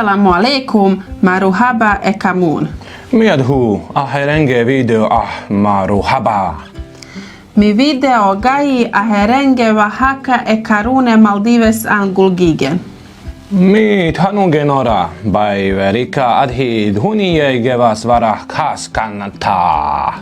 Assalamu alaikum, maruhaba ekamun. Miadhu, aherenge video maruhaba. Mi video gai aherenge wahaka ekarune Maldives angulgigen. Mi thanungenora by verika adhi dhuniye gevas varah khas kanata.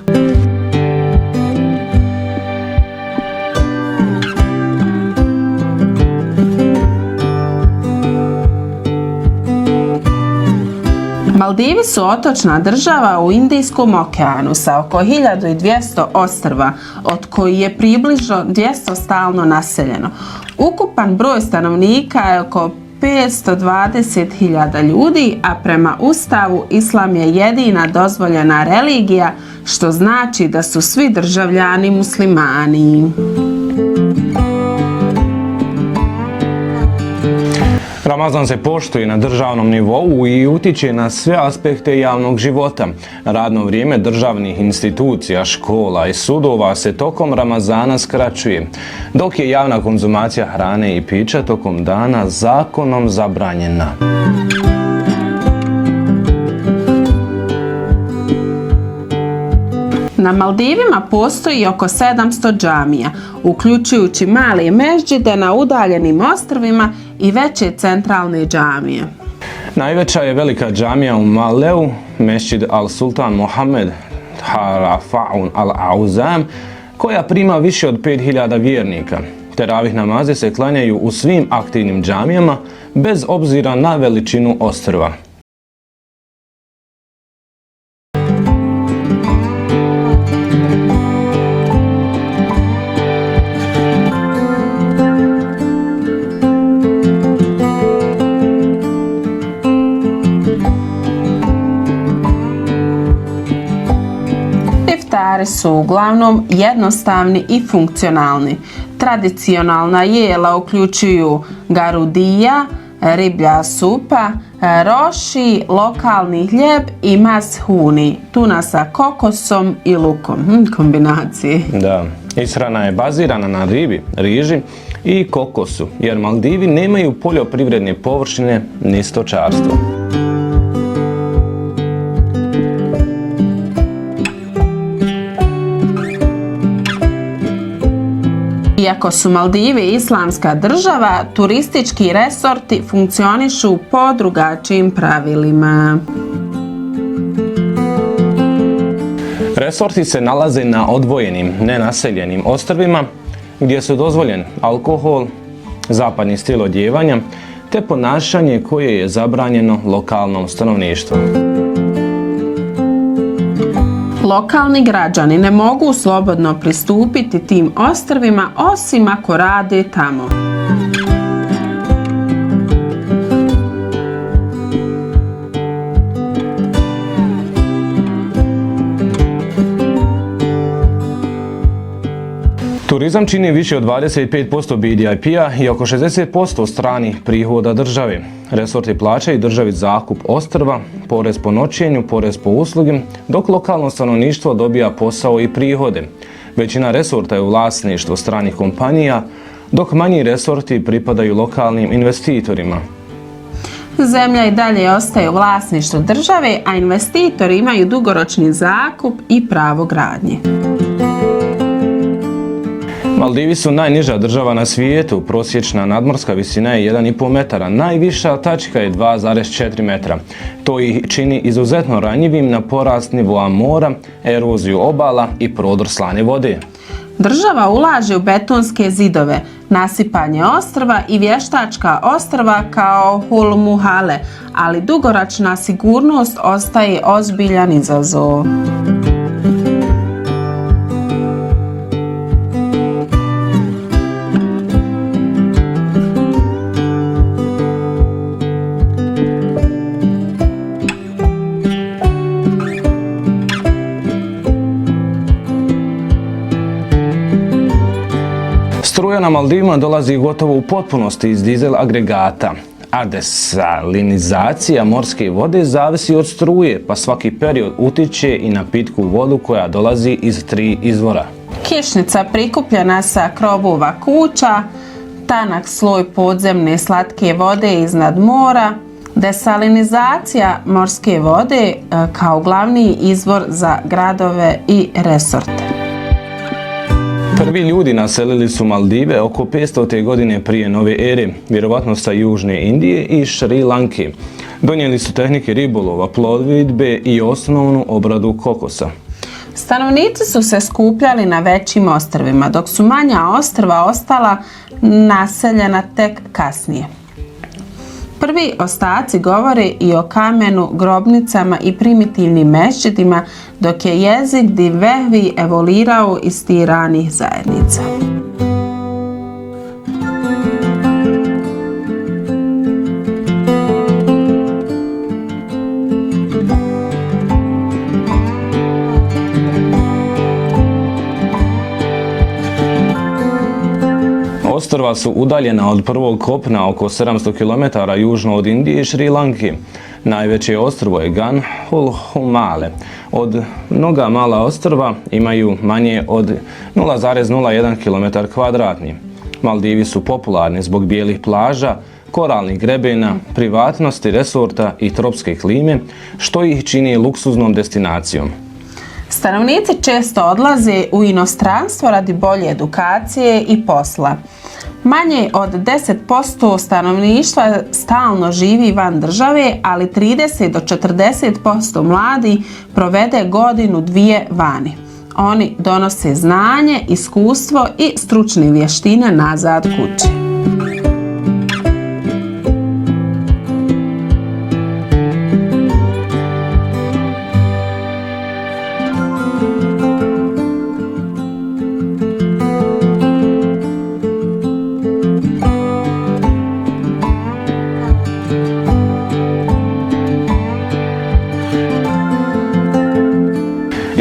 Maldivi su otočna država u Indijskom okeanu sa oko 1200 ostrva, od kojih je približno 200 stalno naseljeno. Ukupan broj stanovnika je oko 520.000 ljudi, a prema Ustavu Islam je jedina dozvoljena religija, što znači da su svi državljani muslimani. Ramazan se poštuje na državnom nivou i utiče na sve aspekte javnog života. Radno vrijeme državnih institucija, škola i sudova se tokom Ramazana skraćuje, dok je javna konzumacija hrane i pića tokom dana zakonom zabranjena. Na Maldivima postoji oko 700 džamija, uključujući male mešđide na udaljenim ostrvima i veće centralne džamije. Najveća je velika džamija u Maleu, Mešđid al-Sultan Mohamed Harafa'un al-Auzam, koja prima više od 5000 vjernika. Teravih namaze se klanjaju u svim aktivnim džamijama, bez obzira na veličinu ostrva. Iftari su uglavnom jednostavni i funkcionalni. Tradicionalna jela uključuju garudija, riblja supa, roši, lokalni hljeb i mashuni, tuna sa kokosom i lukom. Kombinacije. Da, ishrana je bazirana na ribi, riži i kokosu, jer Maldivi nemaju poljoprivredne površine ni stočarstvo. Iako su Maldivi islamska država, turistički resorti funkcionišu po drugačijim pravilima. Resorti se nalaze na odvojenim, nenaseljenim ostrvima gdje su dozvoljen alkohol, zapadni stil odijevanja te ponašanje koje je zabranjeno lokalnom stanovništvu. Lokalni građani ne mogu slobodno pristupiti tim ostrvima osim ako rade tamo. Turizam čini više od 25% BDP-a i oko 60% stranih prihoda države. Resorti plaćaju državi zakup ostrva, porez po noćenju, porez po uslugi, dok lokalno stanovništvo dobija posao i prihode. Većina resorta je u vlasništvu stranih kompanija, dok manji resorti pripadaju lokalnim investitorima. Zemlja i dalje ostaje u vlasništvu države, a investitori imaju dugoročni zakup i pravo gradnje. Maldivi su najniža država na svijetu, prosječna nadmorska visina je 1,5 metara, najviša tačka je 2,4 metra. To ih čini izuzetno ranjivim na porast nivoa mora, eroziju obala i prodor slane vode. Država ulaže u betonske zidove, nasipanje ostrva i vještačka ostrva kao Hulmuhale, ali dugoročna sigurnost ostaje ozbiljan izazov. Struja na Maldivima dolazi gotovo u potpunosti iz dizel agregata, a desalinizacija morske vode zavisi od struje, pa svaki period utiče i na pitku vodu koja dolazi iz 3 izvora. Kišnica prikupljena sa krovova kuća, tanak sloj podzemne slatke vode iznad mora, Desalinizacija morske vode kao glavni izvor za gradove i resorte. Prvi ljudi naselili su Maldive oko 500. godine prije nove ere, vjerovatno sa Južne Indije i Šri Lanke. Donijeli su tehnike ribolova, plovidbe i osnovnu obradu kokosa. Stanovnici su se skupljali na većim ostrvima, dok su manja ostrva ostala naseljena tek kasnije. Prvi ostaci govore i o kamenu, grobnicama i primitivnim mešćidima, dok je jezik Divehvi evolirao iz tih ranih zajednica. Ostrva su udaljena od prvog kopna oko 700 km južno od Indije i Šri Lanke. Najveće ostrvo je Gan Hulhumale. Od mnoga mala ostrva imaju manje od 0,01 km². Maldivi su popularni zbog bijelih plaža, koralnih grebena, privatnosti resorta i tropske klime, što ih čini luksuznom destinacijom. Stanovnici često odlaze u inostranstvo radi bolje edukacije i posla. Manje od 10% stanovništva stalno živi van države, ali 30 do 40% mladi provede godinu, dvije vani. Oni donose znanje, iskustvo i stručne vještine nazad kući.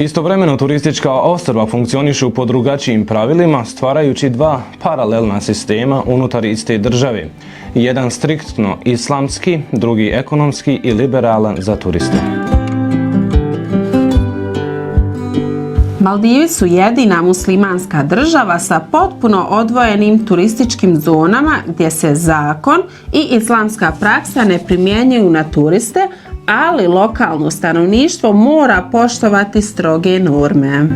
Istovremeno turistička ostrva funkcionišu po drugačijim pravilima, stvarajući dva paralelna sistema unutar iste države. Jedan striktno islamski, drugi ekonomski i liberalan za turiste. Maldivi su jedina muslimanska država sa potpuno odvojenim turističkim zonama gdje se zakon i islamska praksa ne primjenjuju na turiste, ali lokalno stanovništvo mora poštovati stroge norme.